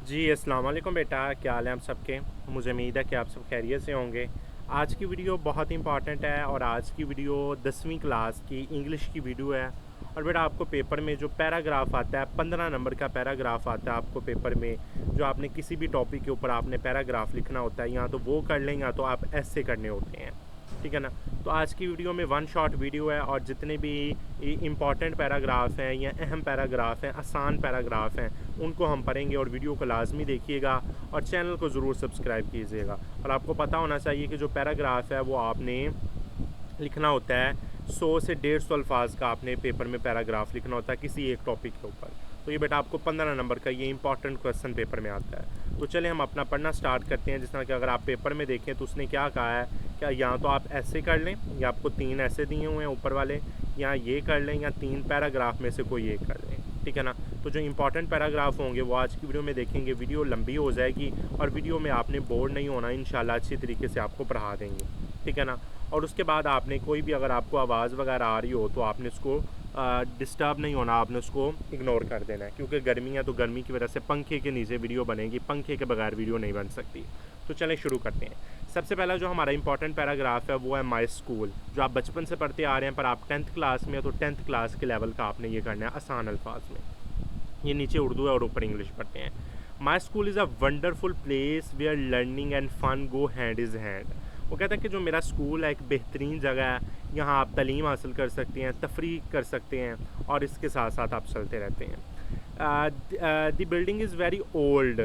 जी, अस्सलाम वालेकुम बेटा, क्या हाल है आप सबके? मुझे उम्मीद है कि आप सब खैरियत से होंगे। आज की वीडियो बहुत इंपॉर्टेंट है और आज की वीडियो 10वीं क्लास की इंग्लिश की वीडियो है। और बेटा आपको पेपर में जो पैराग्राफ आता है 15 नंबर का पैराग्राफ आता है आपको पेपर में, जो आपने किसी भी टॉपिक के ऊपर आपने पैराग्राफ लिखना होता है, या तो वो कर लें या तो आप ऐसे करने होते हैं, ठीक है ना। तो आज की वीडियो में वन शॉट वीडियो है और जितने भी इम्पॉर्टेंट पैराग्राफ हैं या अहम पैराग्राफ हैं, आसान पैराग्राफ हैं, उनको हम पढ़ेंगे और वीडियो को लाजमी देखिएगा और चैनल को ज़रूर सब्सक्राइब कीजिएगा। और आपको पता होना चाहिए कि जो पैराग्राफ है वो आपने लिखना होता है 100 से 150 अल्फाज का, आपने पेपर में पैराग्राफ लिखना होता है किसी एक टॉपिक के ऊपर। तो ये बेटा आपको 15 नंबर का ये इंपॉर्टेंट क्वेश्चन पेपर में आता है। तो चलिए हम अपना पढ़ना स्टार्ट करते हैं। जिस तरह कि अगर आप पेपर में देखें तो उसने क्या कहा है, क्या या तो आप ऐसे कर लें, या आपको 3 ऐसे दिए हुए हैं ऊपर वाले, या ये कर लें, या 3 पैराग्राफ में से कोई एक कर लें, ठीक है ना। तो जो इंपॉर्टेंट पैराग्राफ होंगे वो आज की वीडियो में देखेंगे। वीडियो लंबी हो जाएगी और वीडियो में आपने बोर नहीं होना, इंशाल्लाह अच्छी तरीके से आपको पढ़ा देंगे, ठीक है ना। और उसके बाद आपने कोई भी अगर आपको आवाज़ वगैरह आ रही हो तो आपने उसको डिस्टर्ब नहीं होना, आपने उसको इग्नोर कर देना है, क्योंकि गर्मी है तो गर्मी की वजह से पंखे के नीचे वीडियो बनेगी, पंखे के बगैर वीडियो नहीं बन सकती। तो चलें शुरू करते हैं। सबसे पहला जो हमारा इंपॉर्टेंट पैराग्राफ है वो है माई स्कूल, जो आप बचपन से पढ़ते आ रहे हैं, पर आप 10th क्लास में हो तो 10th क्लास के लेवल का आपने ये करना है आसान अल्फाज में। ये नीचे उर्दू है और ऊपर इंग्लिश पढ़ते हैं। My school is a wonderful place where learning and fun go hand is hand. वो कहता है कि जो मेरा स्कूल है एक बेहतरीन जगह है, यहाँ आप तालीम हासिल कर सकते हैं, तफरीक कर सकते हैं और इसके साथ साथ आप चलते रहते हैं। The building is very old,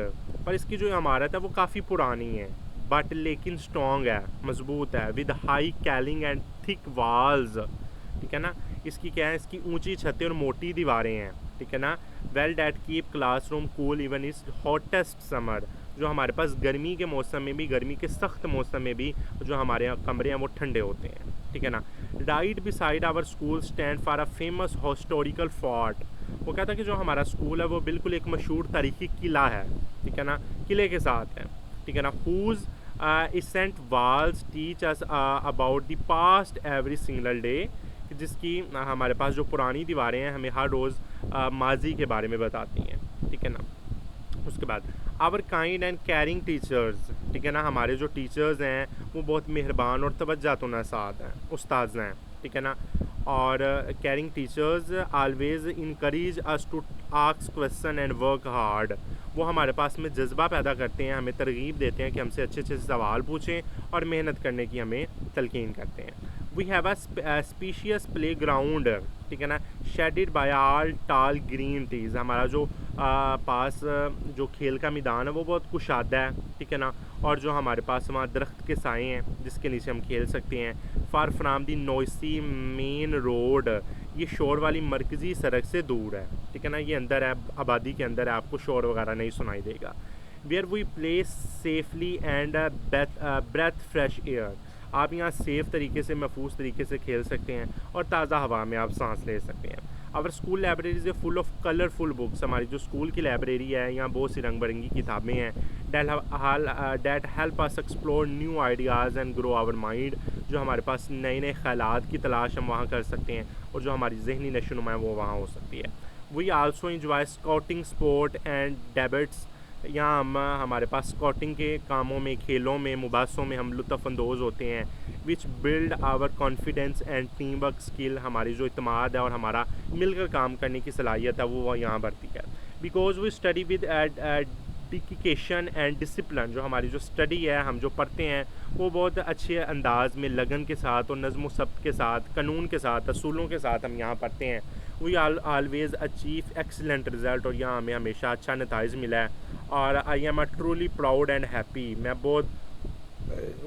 पर इसकी जो इमारत है वो काफ़ी पुरानी है, बट लेकिन स्ट्रॉन्ग है, मजबूत है, with high ceiling and thick walls, ठीक है ना। इसकी क्या है, इसकी ऊंची छतें और मोटी दीवारें हैं, ठीक है ना। Well that keep classroom cool even is hottest summer, जो हमारे पास गर्मी के मौसम में भी, गर्मी के सख्त मौसम में भी जो हमारे यहाँ कमरे हैं वो ठंडे होते हैं, ठीक है ना। Right beside our school stand for a famous historical fort. वो कहता है कि जो हमारा स्कूल है वो बिल्कुल एक मशहूर तारीखी किला है, ठीक है ना, किले के साथ है, ठीक है ना। Whose ancient walls teach us about the past every single day, जिसकी हमारे पास जो पुरानी दीवारें हैं हमें हर रोज़ माजी के बारे में बताती हैं, ठीक है ना। उसके बाद our kind and caring teachers, ठीक है ना, हमारे जो टीचर्स हैं वो बहुत मेहरबान और तवज्जोनासाद हैं, उस्ताद हैं, ठीक है ना। और caring teachers always encourage us to ask question and work hard. वो हमारे पास में जज्बा पैदा करते हैं, हमें तरगीब देते हैं कि हमसे अच्छे अच्छे सवाल पूछें और मेहनत करने की हमें तलकीन करते हैं। We have a spacious playground, ठीक है ना, shaded by all tall green trees. हमारा जो पास जो खेल का मैदान है वो बहुत कुशादा है, ठीक है ना। और जो हमारे पास वहाँ दरख्त के साए हैं जिसके नीचे हम खेल सकते हैं। Far from the noisy main road, ये शोर वाली मरकज़ी सड़क से दूर है, ठीक है ना, ये अंदर है, आबादी के अंदर है, आपको शोर वगैरह नहीं सुनाई देगा। Where we play safely and breathe fresh air, आप यहाँ सेफ़ तरीके से, महफूज तरीके से खेल सकते हैं और ताज़ा हवा में आप सांस ले सकते हैं। Our school libraries a full of colourful books, हमारी जो स्कूल की लाइब्रेरी है यहाँ बहुत सी रंग बिरंगी किताबें हैं। That help us explore new ideas and grow our mind, जो हमारे पास नए नए ख्यालात की तलाश हम वहाँ कर सकते हैं और जो हमारी जहनी नशोनुमा है वो वहाँ हो सकती है। We also enjoy scouting sport and debates, यहाँ हम हमारे पास स्काउटिंग के कामों में, खेलों में, मुबासों में हम लुत्फ़अंदोज़ होते हैं। Which build our confidence and team work skill, हमारी जो इत्मीनान है और हमारा मिलकर काम करने की सलाहियत है वो यहाँ बढ़ती है। Because we study with dedication and discipline, जो हमारी जो स्टडी है, हम जो पढ़ते हैं वो बहुत अच्छे अंदाज में, लगन के साथ और नज़्म सब्त के साथ, कानून के साथ, असूलों के साथ हम यहाँ पढ़ते हैं। We always achieve excellent result, और यहाँ हमें हमेशा अच्छा नताइज मिला है। और I am a truly proud and happy, मैं बहुत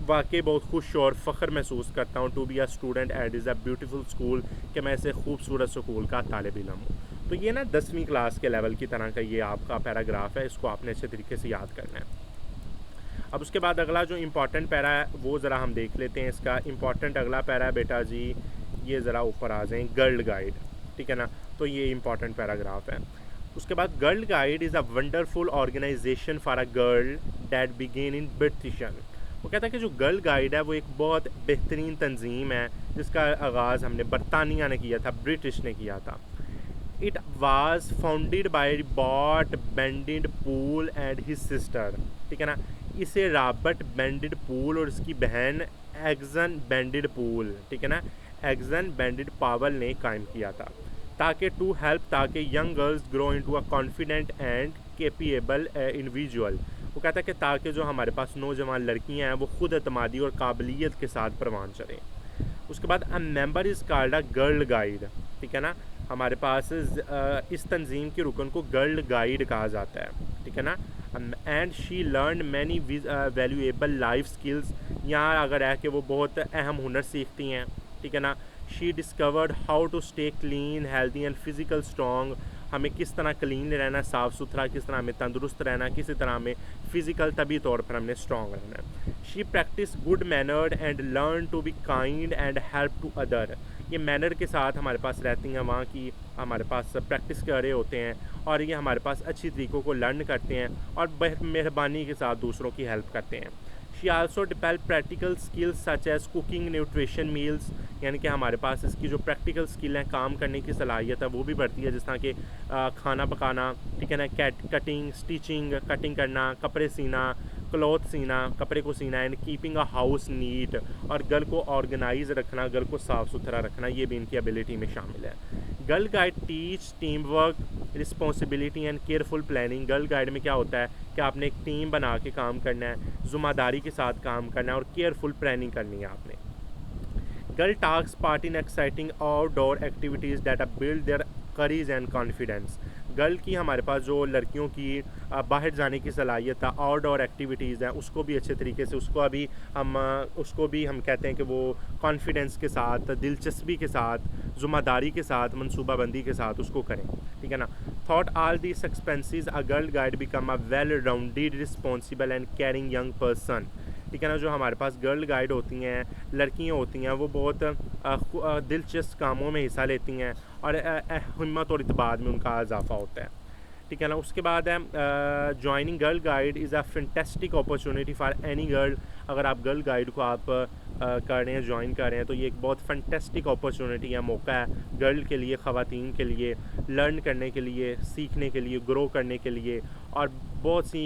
वाकई बहुत खुश और फ़ख्र महसूस करता हूँ to be a student at is a beautiful school, कि मैं ऐसे खूबसूरत स्कूल का तालिब इल्म हूँ। तो ये ना 10वीं क्लास के लेवल की तरह का ये आपका पैराग्राफ है, इसको आपने अच्छे तरीके से याद करना है। अब उसके बाद अगला जो इम्पॉर्टेंट पैरा है वो ज़रा हम देख लेते हैं। इसका इम्पॉर्टेंट अगला पैरा है बेटा जी, ये ज़रा ऊपर आ जाएँ, गर्ल गाइड, ठीक है ना। तो ये इम्पॉर्टेंट पैराग्राफ है। उसके बाद girl guide is a wonderful organization for a girl that began in Britain. वो कहता है कि जो गर्ल गाइड है वो एक बहुत बेहतरीन तंजीम है जिसका आगाज़ हमने बरतानिया ने किया था, ब्रिटिश ने किया था। इट वाज फाउंडेड बाय बॉट बेंडिड पूल एंड हिज सिस्टर, ठीक है ना। इसे रॉबर्ट बेंडिड पूल और उसकी बहन एग्जन बेंडिड पूल, ठीक है ना, एग्जन बेंडिड पावल ने कायम किया था, ताकि टू हेल्प ताकि young girls grow into a confident and capable individual. वो कहता है कि ताकि जो हमारे पास नौजवान लड़कियां हैं वो खुद एतमादी और काबिलियत के साथ परवान चलें। उसके बाद a member is called a girl guide, ठीक है ना। हमारे पास इस तंजीम के रुकन को गर्ल गाइड कहा जाता है, ठीक है ना। And she learn many valuable life skills, यहाँ अगर है कि वो बहुत अहम हुनर सीखती हैं, ठीक है ना। She discovered how to stay clean healthy and physical strong, हमें किस तरह क्लीन रहना, साफ़ सुथरा, किस तरह हमें तंदुरुस्त रहना, किसी तरह हमें फ़िज़िकल तभी तौर पर हमने स्ट्रॉन्ग रहना है। She practice good manners and learn to be kind and help to other, ये मैनर के साथ हमारे पास रहती हैं, वहाँ की हमारे पास प्रैक्टिस कर रहे होते हैं और ये हमारे पास अच्छी तरीक़ों को लर्न करते हैं और मेहरबानी के साथ दूसरों की हेल्प करते हैं। She also develop practical skills such as cooking nutrition meals, यानी कि हमारे पास इसकी जो प्रैक्टिकल स्किल है, काम करने की सलाहियत है, वो भी बढ़ती है, जिस तरह कि खाना पकाना, ठीक है ना, कटिंग स्टिचिंग, कटिंग करना, कपड़े सीना, क्लॉथ सीना, कपड़े को सीना, and keeping a house neat, और घर को ऑर्गेनाइज रखना, घर को साफ़ सुथरा रखना, ये भी इनकी एबिलिटी में शामिल है। Girl guide teach team work, responsibility and careful planning. Girl guide में क्या होता है कि आपने एक टीम बना के काम करना है, ज़िम्मेदारी के साथ काम करना है और केयरफुल प्लानिंग करनी है आपने। Girl task part in exciting outdoor activities that are build their courage and confidence. Girl की हमारे पास जो लड़कियों की बाहर जाने की सलाहियत है, आउटडोर एक्टिविटीज़ हैं, उसको भी अच्छे तरीके से उसको भी हम कहते हैं कि वो कॉन्फिडेंस के साथ, दिलचस्पी के साथ, ज़िम्मेदारी के साथ, मनसूबाबंदी के साथ उसको करें, ठीक है ना। Thought all this expenses a girl guide become a well rounded responsible and caring young person, ठीक है ना। जो हमारे पास गर्ल गाइड होती हैं, लड़कियाँ होती हैं, वो बहुत दिलचस्प कामों में हिस्सा लेती हैं और हिम्मत और इत्मीनान में उनका इजाफा होता है, ठीक है ना। उसके बाद है joining girl guide is a fantastic opportunity for any girl. अगर आप गर्ल गाइड को आप कर रहे हैं, ज्वाइन कर रहे हैं, तो ये एक बहुत फैंटास्टिक अपॉर्चुनिटी है, मौका है गर्ल के लिए, ख़वातीन के लिए, लर्न करने के लिए, सीखने के लिए, ग्रो करने के लिए, और बहुत सी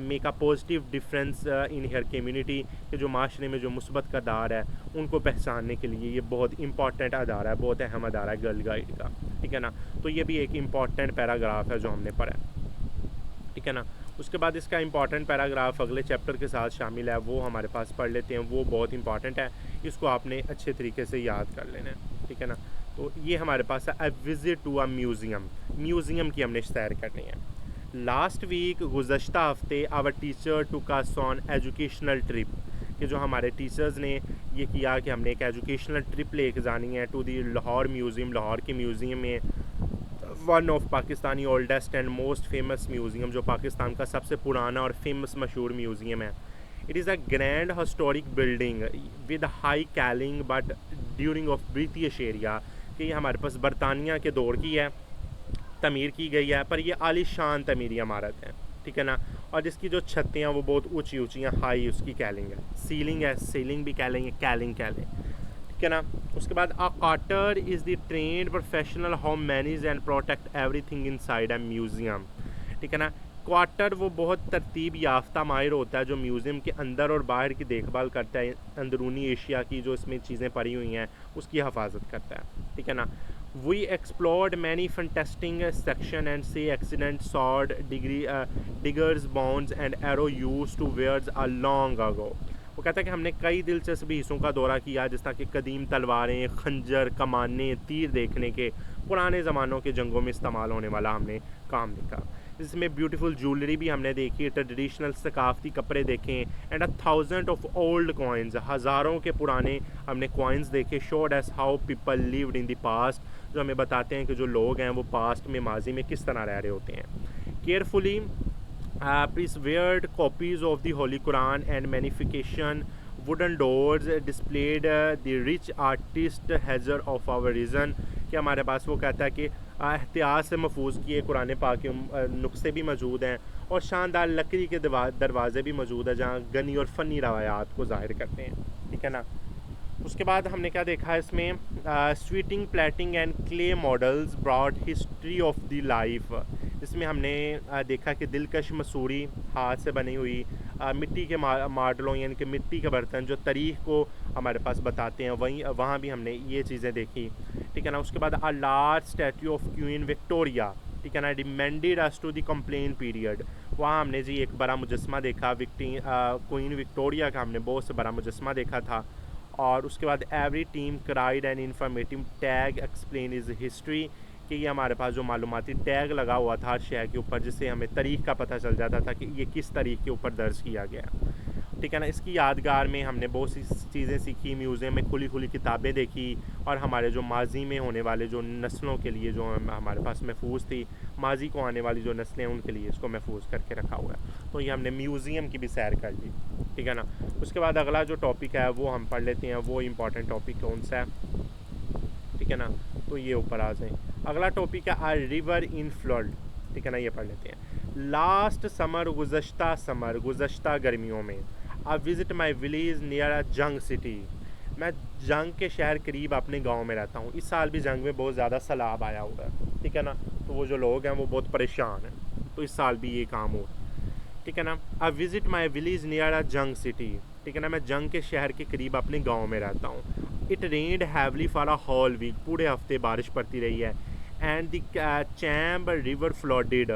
make a positive difference in हर कम्युनिटी के जो माशरे में जो मुस्बत किरदार है उनको पहचानने के लिए ये बहुत इंपॉर्टेंट अदारा है, बहुत अहम अदारा है गर्ल गाइड का, ठीक है ना। तो ये भी एक इम्पॉर्टेंट पैराग्राफ है जो हमने पढ़ा है, ठीक है ना। उसके बाद इसका इंपॉर्टेंट पैराग्राफ अगले चैप्टर के साथ शामिल है, वो हमारे पास पढ़ लेते हैं, वो बहुत इंपॉर्टेंट है, इसको आपने अच्छे तरीके से याद कर लेना है, ठीक है ना। तो ये हमारे पास है a visit to a museum की हमने सैर करनी है। लास्ट वीक गुज़श्ता हफ्ते our teacher took us on educational trip, कि जो हमारे टीचर्स ने ये किया कि हमने एक एजुकेशनल ट्रिप लेके जानी है to the Lahore museum. Lahore के म्यूज़ियम में वन ऑफ पाकिस्तानी oldest and most famous museum, जो पाकिस्तान का सबसे पुराना और फेमस मशहूर म्यूज़ियम है। It is a grand historic building with high कैलिंग but during of British area, कि ये हमारे पास बरतानिया के दौर की है, तमीर की गई है, पर ये आलीशान तमीरी इमारत है, ठीक है ना। और जिसकी जो छतें हैं वो बहुत ऊंची ऊंची हैं, हाई उसकी कैलिंग है, सीलिंग भी कह लेंगे, कैलिंग कह लें, ठीक है ना। उसके बाद a curator is the trained professional how manage and protect everything inside a museum, ठीक है ना। क्वार्टर वो बहुत तरतीब याफ्ता माहिर होता है जो म्यूज़ियम के अंदर और बाहर की देखभाल करता है, अंदरूनी एशिया की जो इसमें चीज़ें पड़ी हुई हैं उसकी हिफाजत करता है, ठीक है ना। We explored many fantastic section and saw accident swords daggers bonds and arrow use to wars a long ago. वो कहता है कि हमने कई दिलचस्प हिस्सों का दौरा किया, जिस तरह कि कदीम तलवारें, खंजर, कमानें, तीर देखने के, पुराने ज़मानों के जंगों में इस्तेमाल होने वाला हमने काम देखा। इसमें ब्यूटीफुल ज्वेलरी भी हमने देखी, ट्रेडिशनल सकाफ़ती कपड़े देखें, एंड 1000 ऑफ ओल्ड कॉइन्स, हज़ारों के पुराने हमने कॉइन्स देखे। Showed S how people lived in the past, जो हमें बताते हैं कि जो लोग हैं वो पास्ट में, माजी में किस तरह रह रहे होते हैं। Carefully preserved copies of the Holy Quran and magnification wooden doors displayed the rich artist hazard of our region, कि हमारे पास वो कहता है कि एहतियात से महफूज किए कुरान पाक के नुस्खे भी मौजूद हैं और शानदार लकड़ी के दरवाज़े भी मौजूद हैं जहाँ गनी और फ़नी रवायात को ज़ाहिर करते हैं, ठीक है ना। उसके बाद हमने क्या देखा इसमें, sweeting plating and clay models broad history of the life. इसमें हमने देखा कि दिलकश मसूरी हाथ से बनी हुई मिट्टी के मॉडलों यानी कि मिट्टी के बर्तन जो तारीख को हमारे पास बताते हैं, वहीं वहाँ भी हमने ये चीज़ें देखी, ठीक है ना। उसके बाद a large statue of Queen Victoria, ठीक है ना, demanded us to the complain period. वहाँ हमने जी एक बड़ा मुजस्मा देखा, क्वीन विक्टोरिया का हमने बहुत से बड़ा मुजस्मा देखा था। और उसके बाद every team cried and informative tag explain is history, कि ये हमारे पास जो मालूमाती टैग लगा हुआ था हर शहर के ऊपर, जिससे हमें तारीख का पता चल जाता था कि ये किस तारीख के ऊपर दर्ज किया गया, ठीक है ना। इसकी यादगार में हमने बहुत सी चीज़ें सीखी, म्यूज़ियम में खुली खुली किताबें देखी, और हमारे जो माजी में होने वाले जो नस्लों के लिए जो हमारे पास महफूज थी, माजी को आने वाली जो नस्लें उनके लिए इसको महफूज करके रखा हुआ है। तो ये हमने म्यूज़ियम की भी सैर कर ली, ठीक है ना। उसके बाद अगला जो टॉपिक है वो हम पढ़ लेते हैं, वो इम्पॉर्टेंट टॉपिक कौन सा है, ठीक है ना। तो ये ऊपर आ जाए। अगला टॉपिक है आ रिवर इन फ्लड, ठीक है ना, ये पढ़ लेते हैं। लास्ट समर, गुज़श्ता गर्मियों में, I visit my village near a Jhang city, मैं जंग के शहर करीब अपने गांव में रहता हूँ। इस साल भी जंग में बहुत ज़्यादा सैलाब आया हुआ है, ठीक है ना, तो वो जो लोग हैं वो बहुत परेशान हैं, तो इस साल भी ये काम हो, ठीक है ना। I visit my village near a Jhang city, ठीक है ना, मैं जंग के शहर के करीब अपने गाँव में रहता हूँ। It rained heavily for a whole week, पूरे हफ्ते बारिश पड़ती रही है। एंड द चैम्ब रिवर फ्लडेड,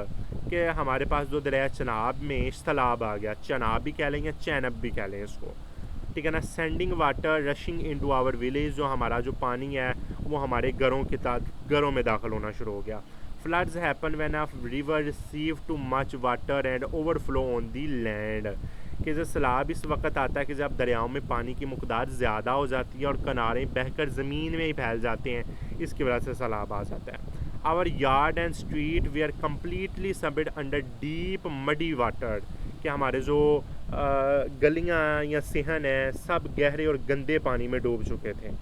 कि हमारे पास जो दरिया चनाब में सैलाब आ गया, चनाब भी कह लें या चैनब भी कह लें इसको, ठीक है ना। Sending water rushing into our village, जो हमारा जो पानी है वो हमारे घरों में दाखिल होना शुरू हो गया। Floods happen when a river receive too much water and overflow on the land, कि जो सैलाब इस वक्त आता है कि जब दरियाओं में पानी की मकदार ज़्यादा हो जाती है और किनारे बहकर ज़मीन में ही फैल जाते हैं, इसकी वजह से सैलाब आ जाता है। Our yard and street we are completely subbed under deep muddy water, कि हमारे जो गलियाँ या सेहन हैं सब गहरे और गंदे पानी में डूब चुके थे।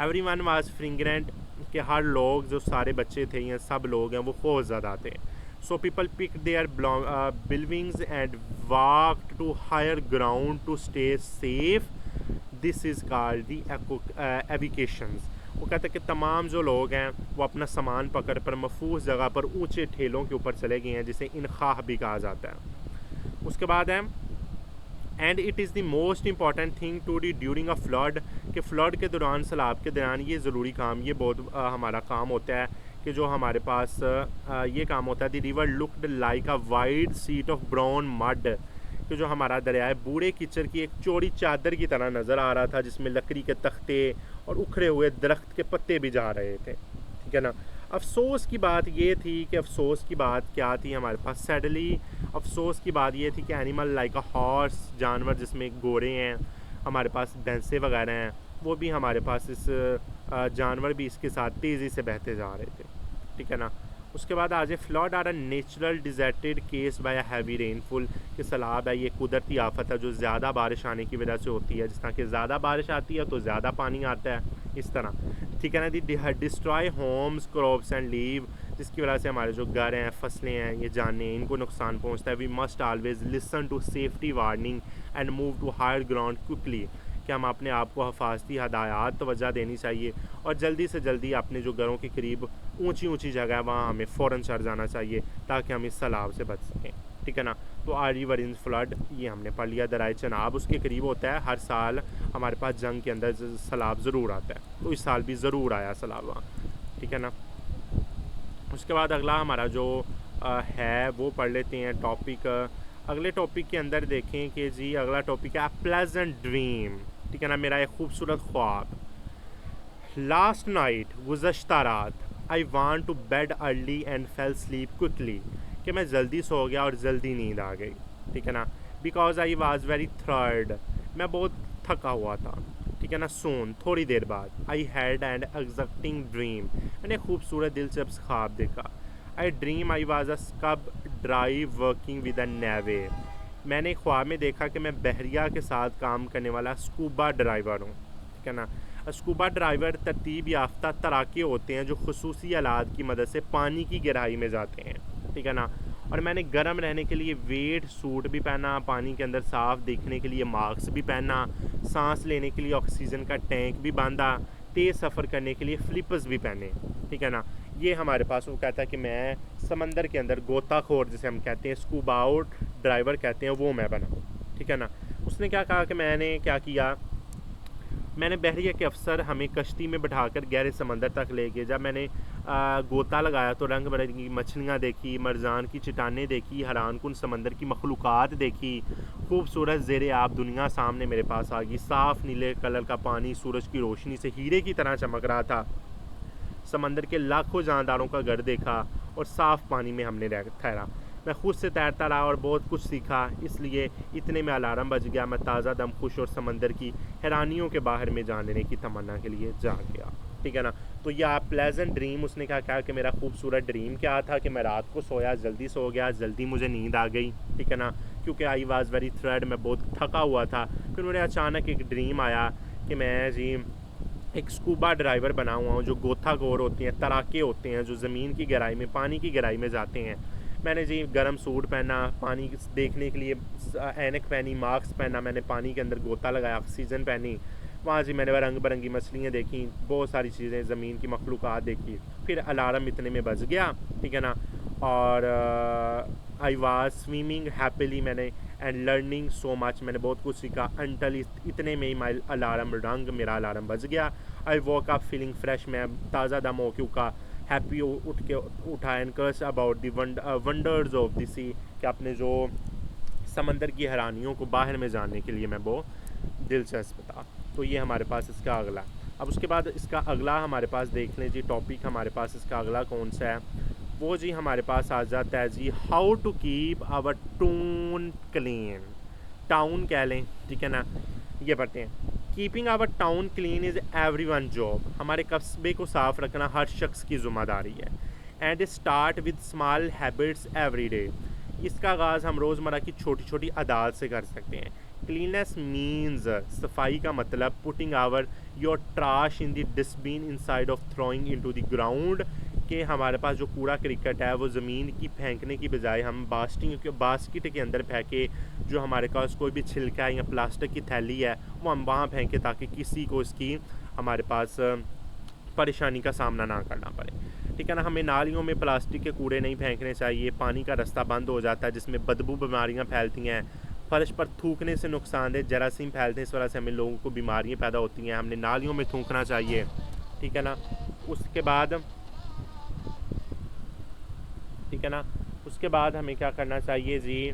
एवरी वन वाज फ्रिंगरेंट, कि हर लोग जो सारे बच्चे थे या सब लोग हैं वो खौफ ज़दा थे। So people pick their belongings and walk to higher ground to stay safe, this is called the evacuations. वो कहते हैं कि तमाम जो लोग हैं वो अपना सामान पकड़ पर महफूज जगह पर ऊंचे ठेलों के ऊपर चले गए हैं, जिसे इनखाह भी कहा जाता है। उसके बाद है and it is the most important thing to do during a flood, कि फ़्लड के दौरान, सैलाब के दौरान ये ज़रूरी काम, ये बहुत हमारा काम होता है कि जो हमारे पास ये काम होता है, the river looked like a wide seat of brown mud, कि जो हमारा दरिया है बूढ़े कीचड़ की एक चौड़ी चादर की तरह नज़र आ रहा था, जिसमें लकड़ी के तख्ते और उखड़े हुए दरख्त के पत्ते भी जा रहे थे, ठीक है ना। अफसोस की बात ये थी कि अफसोस की बात क्या थी हमारे पास, सैडली अफसोस की बात ये थी कि एनिमल लाइक अ हॉर्स, जानवर जिसमें घोड़े हैं, हमारे पास भैंसे वगैरह हैं, वो भी हमारे पास इस जानवर भी इसके साथ तेज़ी से बहते जा रहे थे, ठीक है ना। उसके बाद आज flood are a natural disaster caused by a heavy rainfall, कि सैलाब है ये कुदरती आफत है जो ज़्यादा बारिश आने की वजह से होती है, जिस तरह कि ज़्यादा बारिश आती है तो ज़्यादा पानी आता है, इस तरह, ठीक है ना। They destroy homes crops and leave, जिसकी वजह से हमारे जो घर हैं, फसलें हैं, ये जाने इनको नुकसान पहुंचता है। We must always listen to safety warning and move to higher ground quickly, कि हम अपने आप को हिफाजती हदायत तवज्जो देनी चाहिए और जल्दी से जल्दी अपने जो घरों के करीब ऊंची ऊंची जगह है वहाँ हमें फ़ौरन चढ़ जाना चाहिए ताकि हम इस सैलाब से बच सकें, ठीक है ना। तो आ रिवर इन फ्लड ये हमने पढ़ लिया। दरिया चनाब उसके करीब होता है, हर साल हमारे पास जंग के अंदर सैलाब ज़रूर आता है, तो इस साल भी ज़रूर आया सैलाब वहाँ, ठीक है ना। उसके बाद अगला हमारा जो है वो पढ़ लेते हैं टॉपिक। अगले टॉपिक के अंदर देखें कि जी अगला टॉपिक है प्लेजेंट ड्रीम, ठीक है ना, मेरा एक खूबसूरत ख्वाब। लास्ट नाइट, गुज़श्ता रात, I want to bed early and fell sleep quickly, कि मैं जल्दी सो गया और जल्दी नींद आ गई, ठीक है ना। Because I was very third, मैं बहुत थका हुआ था, ठीक है ना। सून, थोड़ी देर बाद, I had and exciting dream, मैंने खूबसूरत दिलचस्प ख्वाब देखा। I dream I was a scuba drive working with a navy, मैंने ख्वाब में देखा कि मैं बहरिया के साथ काम करने वाला स्कूबा ड्राइवर हूँ, ठीक है ना। स्कूबा ड्राइवर तरतीब याफ्ता तैराकी होते हैं जो खसूसी आलात की मदद से पानी की गहराई में जाते हैं, ठीक है ना, और मैंने गर्म रहने के लिए वेट सूट भी पहना, पानी के अंदर साफ़ देखने के लिए मास्क भी पहना, सांस लेने के लिए ऑक्सीजन का टैंक भी बांधा, तेज़ सफ़र करने के लिए फ्लिपर्स भी पहने, ठीक है ना। ये हमारे पास वो कहता है कि मैं समंदर के अंदर गोताखोर जिसे हम कहते हैं, स्कूबा आउट ड्राइवर कहते हैं, वो मैं बना, ठीक है ना। उसने क्या कहा कि मैंने क्या किया, मैंने बहरिया के अफसर हमें कश्ती में बिठाकर गहरे समंदर तक ले गए। जब मैंने गोता लगाया तो रंग बिरंगी मछलियाँ देखी, मरजान की चट्टानें देखी, हैरानकुन समंदर की मखलूक़ात देखी, खूबसूरत ज़ेरे आब दुनिया सामने मेरे पास आ गई। साफ़ नीले कलर का पानी सूरज की रोशनी से हीरे की तरह चमक रहा था। समंदर के लाखों जानदारों का घर देखा और साफ़ पानी में हमने ठहरा। मैं खुद से तैरता रहा और बहुत कुछ सीखा, इसलिए इतने में अलार्म बज गया। मैं ताज़ा दम खुश और समंदर की हैरानियों के बाहर में जानने की तमन्ना के लिए जाग गया, ठीक है ना। तो यह आप प्लेजेंट ड्रीम, उसने कहा कि मेरा खूबसूरत ड्रीम क्या था कि मैं रात को सोया, जल्दी सो गया, जल्दी मुझे नींद आ गई, ठीक है ना, क्योंकि आई वाज़ वेरी थ्रेड, मैं बहुत थका हुआ था। फिर मुझे अचानक एक ड्रीम आया कि मैं जी एक स्कूबा ड्राइवर बना हुआ हूँ, जो गोताखोर होते हैं, तैराके होते हैं, जो ज़मीन की गहराई में, पानी की गहराई में जाते हैं। मैंने जी गर्म सूट पहना, पानी देखने के लिए ऐनक पहनी, मास्क पहना, मैंने पानी के अंदर गोता लगाया, ऑक्सीजन पहनी। वहाँ जी मैंने रंग बिरंगी मछलियाँ देखी, बहुत सारी चीज़ें, ज़मीन की मखलूक़ात देखी। फिर अलार्म इतने में बज गया, ठीक है ना। और आई वाज स्विमिंग हैप्पीली, मैंने एंड लर्निंग सो मच, मैंने बहुत कुछ सीखा। अंटल इतने में ही माई अलार्म मेरा अलार्म बज गया। I woke up feeling fresh, मैं ताज़ा दम हो चुका, हैप्पी उठा and curious about the wonders of the sea, कि अपने जो समंदर की हैरानियों को बाहर में जानने के लिए मैं वो दिलचस्प था। तो ये हमारे पास इसका अगला। अब उसके बाद इसका अगला हमारे पास देख लें जी, टॉपिक हमारे पास इसका अगला कौन सा है, वो जी हमारे पास आ जाता है जी, how to keep our town clean. Town कह लें, ठीक है ना। ये पढ़ते हैं, keeping our town clean is everyone job, हमारे कस्बे को साफ़ रखना हर शख्स की ज़िम्मेदारी है। And start with small habits every day, इसका आगाज़ हम रोज़मर्रा की छोटी छोटी आदत से कर सकते हैं। क्लीननेस मीन्स, सफाई का मतलब putting our your trash in the dustbin instead of throwing into the ground, कि हमारे पास जो कूड़ा क्रिकेट है वो ज़मीन की फेंकने की बजाय हम बास्केट के अंदर फेंके, जो हमारे पास कोई भी छिलका है या प्लास्टिक की थैली है वो हम वहाँ फेंके, ताकि किसी को इसकी हमारे पास परेशानी का सामना ना करना पड़े, ठीक है ना। हमें नालियों में प्लास्टिक के कूड़े नहीं फेंकने चाहिए, पानी का रास्ता बंद हो जाता है जिसमें बदबू बीमारियाँ फैलती हैं। फर्श पर थूकने से नुकसानदेह जरासीम फैलते हैं, इस वजह से हमें लोगों को बीमारियाँ पैदा होती हैं। हमने नालियों में थूकना चाहिए, ठीक है ना। उसके बाद ठीक है ना, उसके बाद हमें क्या करना चाहिए जी,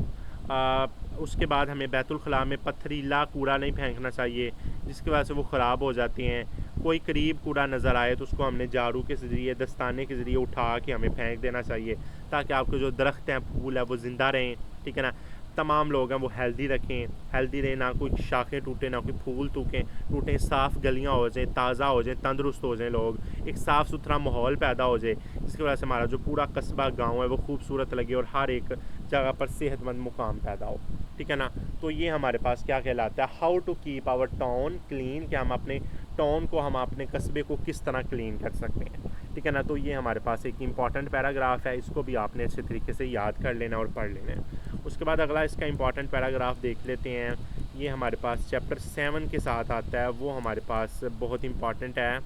उसके बाद हमें बैतुल खला में पथरीला कूड़ा नहीं फेंकना चाहिए, जिसकी वजह से वो ख़राब हो जाते हैं। कोई करीब कूड़ा नज़र आए तो उसको हमने झाड़ू के ज़रिए, दस्ताने के ज़रिए उठा के हमें फेंक देना चाहिए, ताकि आपके जो दरख्त हैं, फूल है, वो ज़िंदा रहें, ठीक है ना। तमाम लोग हैं वो हेल्दी रहें, ना कोई शाखें टूटे, ना कोई फूल टूटें, साफ़ गलियाँ हो जाएँ, ताज़ा हो जाएँ, तंदुरुस्त हो जाएँ लोग, एक साफ़ सुथरा माहौल पैदा हो जाए, जिसकी वजह से हमारा जो पूरा कस्बा गांव है वो खूबसूरत लगे और हर एक जगह पर सेहतमंद मुकाम पैदा हो, ठीक है ना। तो ये हमारे पास क्या कहलाता है, how to keep our town clean, कि हम अपने टाउन को, हम अपने कस्बे को किस तरह क्लीन कर सकते हैं, ठीक है ना। तो ये हमारे पास एक इम्पॉर्टेंट पैराग्राफ है, इसको भी आपने अच्छे तरीके से याद कर लेना और पढ़ लेना है। उसके बाद अगला इसका इम्पॉर्टेंट पैराग्राफ देख लेते हैं, ये हमारे पास चैप्टर 7 के साथ आता है, वो हमारे पास बहुत इम्पॉर्टेंट है।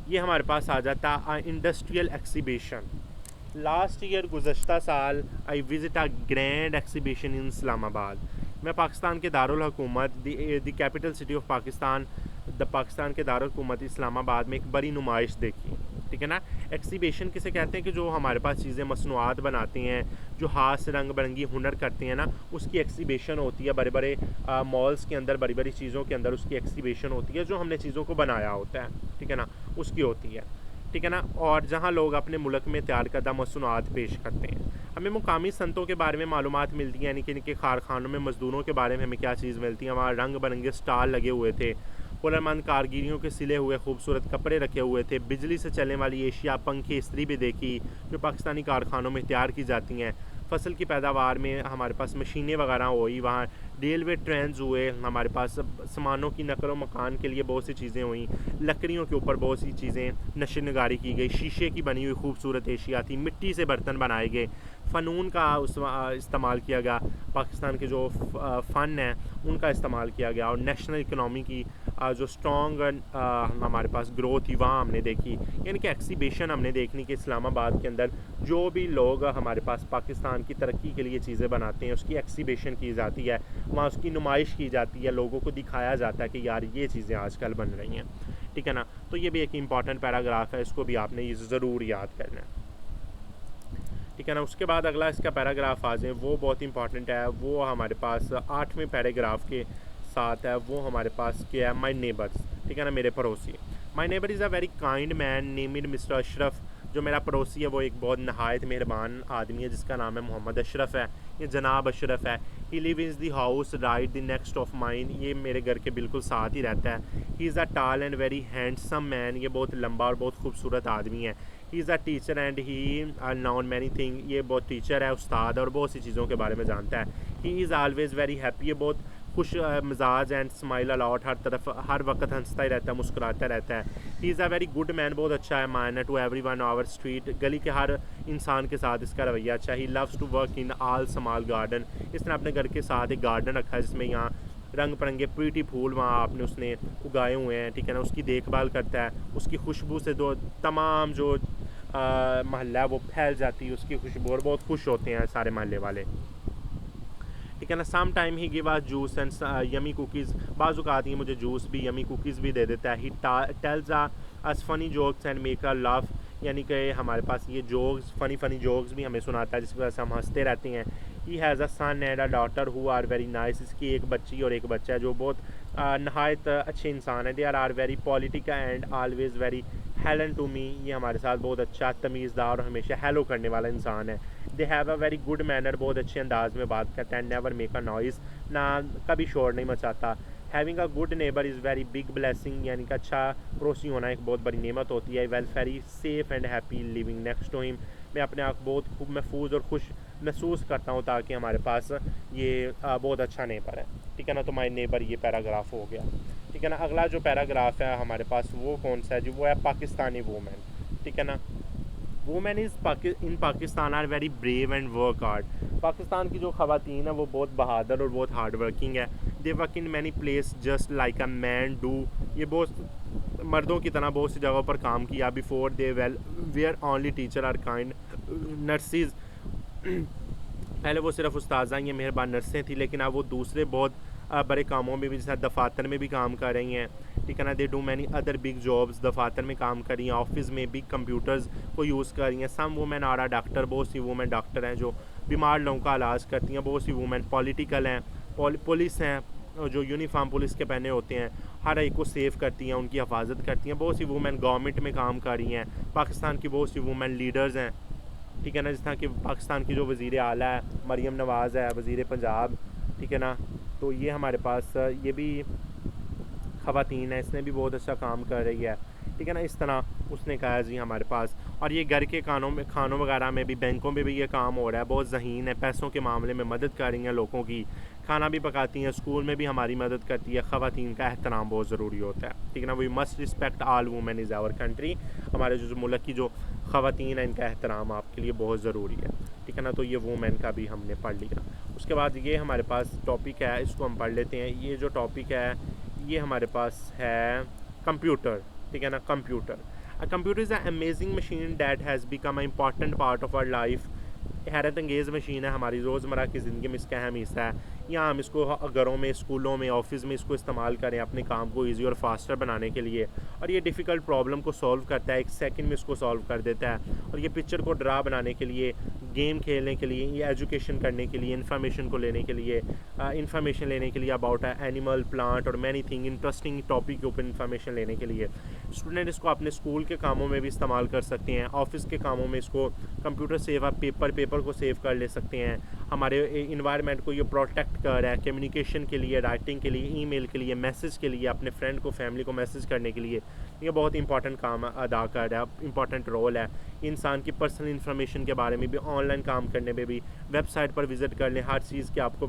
ये हमारे पास आ जाता है इंडस्ट्रियल एक्सिबिशन। लास्ट ईयर गुज़श्ता साल आई विज़िट अ ग्रैंड एक्सिबिशन इन इस्लामाबाद, मैं पाकिस्तान के दारुल हुकूमत the capital city of Pakistan, Pakistan के दारुल हुकूमत इस्लामाबाद में एक बड़ी नुमाइश देखी, ठीक है ना। एक्सिबिशन किसे कहते हैं कि जो हमारे पास चीज़ें मसनूआत बनाते हैं, जो हाथ से रंग बिरंगी हुनर करते हैं ना, उसकी एक्सिबिशन होती है। बड़े बड़े मॉल्स के अंदर, बड़ी बड़ी चीज़ों के अंदर उसकी एक्सिबिशन होती है, जो हमने चीज़ों को बनाया होता है, ठीक है ना, उसकी होती है, ठीक है ना। और जहाँ लोग अपने मुल्क में तैयार करदा मसनूआत पेश करते हैं। हमें मुकामी सनतों के बारे में मालूमात मिलती हैं, यानी कि इनके कारखानों में मज़दूरों के बारे में हमें क्या चीज़ मिलती है। वहाँ रंग बिरंगे स्टाल लगे हुए थे, हुनरमंद कारीगिरियों के सिले हुए खूबसूरत कपड़े रखे हुए थे, बिजली से चलने वाली एशिया पंखे इस्त्री भी देखी, जो पाकिस्तानी कारखानों में तैयार की जाती हैं। फसल की पैदावार में हमारे पास मशीनें वगैरह हुई, वहाँ रेलवे ट्रेन्स हुए, हमारे पास सामानों की नकलो मकान के लिए बहुत सी चीज़ें हुई, लकड़ियों के ऊपर बहुत सी चीज़ें नक्श नगारी की गई, शीशे की बनी हुई खूबसूरत एशिया थी, मिट्टी से बर्तन बनाए गए, फ़नून का इस्तेमाल किया गया, पाकिस्तान के जो फ़न हैं उनका इस्तेमाल किया गया, और नेशनल इकनॉमी की जो स्ट्रॉन्ग हमारे पास ग्रोथ थी वहाँ हमने देखी। यानी कि एक्सिबिशन हमने देखनी कि इस्लामाबाद के अंदर जो भी लोग हमारे पास पाकिस्तान की तरक्की के लिए चीज़ें बनाते हैं उसकी एक्सिबिशन की जाती है, वहाँ उसकी नुमाइश की जाती है, लोगों को दिखाया जाता है कि यार ये चीज़ें आजकल बन रही हैं, ठीक है ना। तो ये भी एक इम्पॉर्टेंट पैराग्राफ है, इसको भी आपने ये ज़रूर याद करना है, ठीक है ना। उसके बाद अगला इसका पैराग्राफ आ जाए, वो बहुत इंपॉर्टेंट है, वो हमारे पास 8वें पैराग्राफ के साथ है। वो हमारे पास क्या है, माई नेबर्स, ठीक है ना, मेरे पड़ोसी। My neighbour is a very kind man named mister Ashraf. जो मेरा पड़ोसी है वो एक बहुत नहायत मेहरबान आदमी है जिसका नाम है मोहम्मद अशरफ है, ये जनाब अशरफ है। He live is the house right the next of mine, ये मेरे घर के बिल्कुल साथ ही रहता है। ही इज़ अ टाल एंड वेरी हैंडसम मैन, ये बहुत लंबा और बहुत खूबसूरत आदमी है। He is a teacher and he non many thing, ये बहुत टीचर है, उस्ताद, और बहुत सी चीज़ों के बारे में जानता है। He is always very happy, ये बहुत खुश मिजाज एंड स्माइल अलाउट, हर तरफ हर वक्त हंसता ही रहता है, मुस्कुराता रहता है। He is a very good man, बहुत अच्छा है मायना to everyone our street, गली के हर इंसान के साथ इसका रवैया अच्छा है। He loves to work in all small garden, इसने अपने घर के साथ एक गार्डन रखा है जिसमें यहाँ रंग बिरंगे प्रीटी फूल वहाँ आपने उसने उगाए हुए हैं, ठीक है ना। उसकी देखभाल करता है, उसकी खुशबू से जो तमाम जो महल्ला है वो फैल जाती है उसकी खुशबू, और बहुत खुश होते हैं सारे महल्ले वाले, ठीक है ना। Some time he give us juice and yummy cookies, बाज़ औक़ात ये मुझे जूस भी यमी कुकीज़ भी दे देता है। He tells us funny jokes and make a laugh, यानी कि हमारे पास ये जोक्स फ़नी जोक्स भी हमें सुनाता है जिसकी वजह से हम हंसते रहते हैं। He has a son and a daughter who are very nice, इसकी एक बच्ची और एक बच्चा है जो बहुत नहायत अच्छे इंसान है। They are very polite and always very हेलन टू मी, ये हमारे साथ बहुत अच्छा तमीज़दार और हमेशा हेलो करने वाला इंसान है। They have a very good manner, बहुत अच्छे अंदाज में बात करता है। नेवर मेक अ नॉइज़, ना कभी शोर नहीं मचाता। Having a good neighbour is very big blessing, यानी कि अच्छा पड़ोसी होना एक बहुत बड़ी नेमत होती है। Well very safe and happy living next to him, मैं अपने आप को बहुत खूब महफूज और खुश महसूस करता हूँ ताकि हमारे पास ये बहुत अच्छा नेबर है, ठीक है ना। तो माय नेबर ये पैराग्राफ हो गया, ठीक है ना। अगला जो पैराग्राफ है हमारे पास वो कौन सा है जी, वो है पाकिस्तानी वूमेन, ठीक है ना। Women in Pakistan are very brave and work hard, Pakistan की जो ख़वातीन है वो बहुत बहादुर और बहुत हार्ड वर्किंग है। They work in many place just like a man do, ये बहुत मर्दों की तरह बहुत सी जगहों पर काम किया। Before they were only teacher are kind nurses, पहले वो सिर्फ उस्ताज़ा ये मेहरबान नर्सें थी, लेकिन अब वो दूसरे बहुत बड़े कामों में भी, जैसे दफातर में भी काम कर रही हैं, ठीक है ना। They do many other big jobs, दफातर में काम कर रही हैं, ऑफिस में बिग कंप्यूटर्स को यूज़ कर रही हैं। Some women are a doctor, बहुत सी वुमेन डॉक्टर हैं जो बीमार लोगों का इलाज करती हैं। बहुत सी वुमेन पॉलिटिकल हैं, पुलिस हैं, जो यूनिफॉर्म पुलिस के पहने होते हैं, हर एक को सेव करती हैं, उनकी हिफाजत करती हैं। बहुत सी वुमेन गवर्नमेंट में काम कर रही हैं। पाकिस्तान की बहुत सी वुमेन लीडर्स हैं, ठीक है ना, जिस तरह कि पाकिस्तान की जो वज़ीर आला है मरीम नवाज़ है, वज़ीर पंजाब, ठीक है ना। तो ये हमारे पास ये भी ख़वातीन है, इसने भी बहुत अच्छा काम कर रही है, ठीक है ना। इस तरह उसने कहा जी हमारे पास, और ये घर के खानों वगैरह में भी, बैंकों में भी ये काम हो रहा है। बहुत ज़हीन है, पैसों के मामले में मदद कर रही हैं लोगों की, खाना भी पकाती हैं, स्कूल में भी हमारी मदद करती है। ख़वातीन का एहतराम बहुत ज़रूरी होता है, ठीक है ना। We must respect all women is our country, हमारे जो मुल्क की जो ख़वातीन है इनका एहतराम आपके लिए बहुत ज़रूरी है, ठीक है ना। तो ये वुमेन का भी हमने पढ़ लिया। उसके बाद ये हमारे पास टॉपिक है, इसको हम पढ़ लेते हैं। ये जो टॉपिक है ये हमारे पास है कंप्यूटर, ठीक है ना। Computer, a computer is a amazing machine that has become a important part of our life, हैरत अंगेज़ मशीन है, हमारी रोज़मर्रा की ज़िंदगी में इसका अहम हिस्सा है। यहाँ हम इसको घरों में, स्कूलों में, ऑफिस में इसको इस्तेमाल करें अपने काम को ईजी और फास्टर बनाने के लिए, और ये डिफ़िकल्ट प्रॉब्लम को सॉल्व करता है, 1 सेकंड में इसको सॉल्व कर देता है। और ये पिक्चर को ड्रा बनाने के लिए, गेम खेलने के लिए, ये एजुकेशन करने के लिए, इन्फॉर्मेशन को लेने के लिए, इन्फॉर्मेशन लेने के लिए अबाउट एनिमल, प्लांट और मैनी थिंग, इंटरेस्टिंग टॉपिक के ऊपर इन्फॉर्मेशन लेने के लिए स्टूडेंट इसको अपने स्कूल के कामों में भी इस्तेमाल कर सकते हैं। ऑफिस के कामों में इसको कंप्यूटर सेव, आप पेपर को सेव कर ले सकते हैं। हमारे इन्वायरमेंट को ये प्रोटेक्ट कर रहा है, कम्युनिकेशन के लिए, राइटिंग के लिए, ईमेल के लिए, मैसेज के लिए, अपने फ्रेंड को, फैमिली को मैसेज करने के लिए ये बहुत इंपॉर्टेंट काम अदा कर रहा है, इंपॉर्टेंट रोल है। इंसान की पर्सनल इन्फॉर्मेशन के बारे में भी, ऑनलाइन काम करने में भी, वेबसाइट पर विज़िट कर लें, हर चीज़ की आपको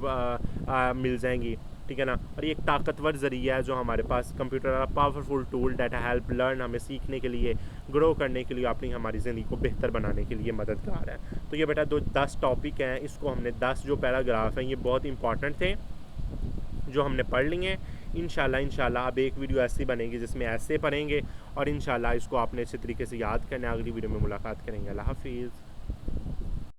मिल जाएंगी, ठीक है ना। और ये एक ताकतवर ज़रिया है जो हमारे पास computer powerful tool that help learn हमें सीखने के लिए, ग्रो करने के लिए, अपनी हमारी ज़िंदगी को बेहतर बनाने के लिए मददगार है। तो ये बेटा 10 टॉपिक हैं, इसको हमने 10 जो पैराग्राफ हैं ये बहुत इंपॉर्टेंट थे जो हमने पढ़ लिए हैं। इंशाल्लाह अब एक वीडियो ऐसी बनेगी जिसमें ऐसे पढ़ेंगे और इंशाल्लाह इसको आपने अच्छे तरीके से याद करना है। अगली वीडियो में मुलाकात करेंगे। अल्लाह हाफिज़।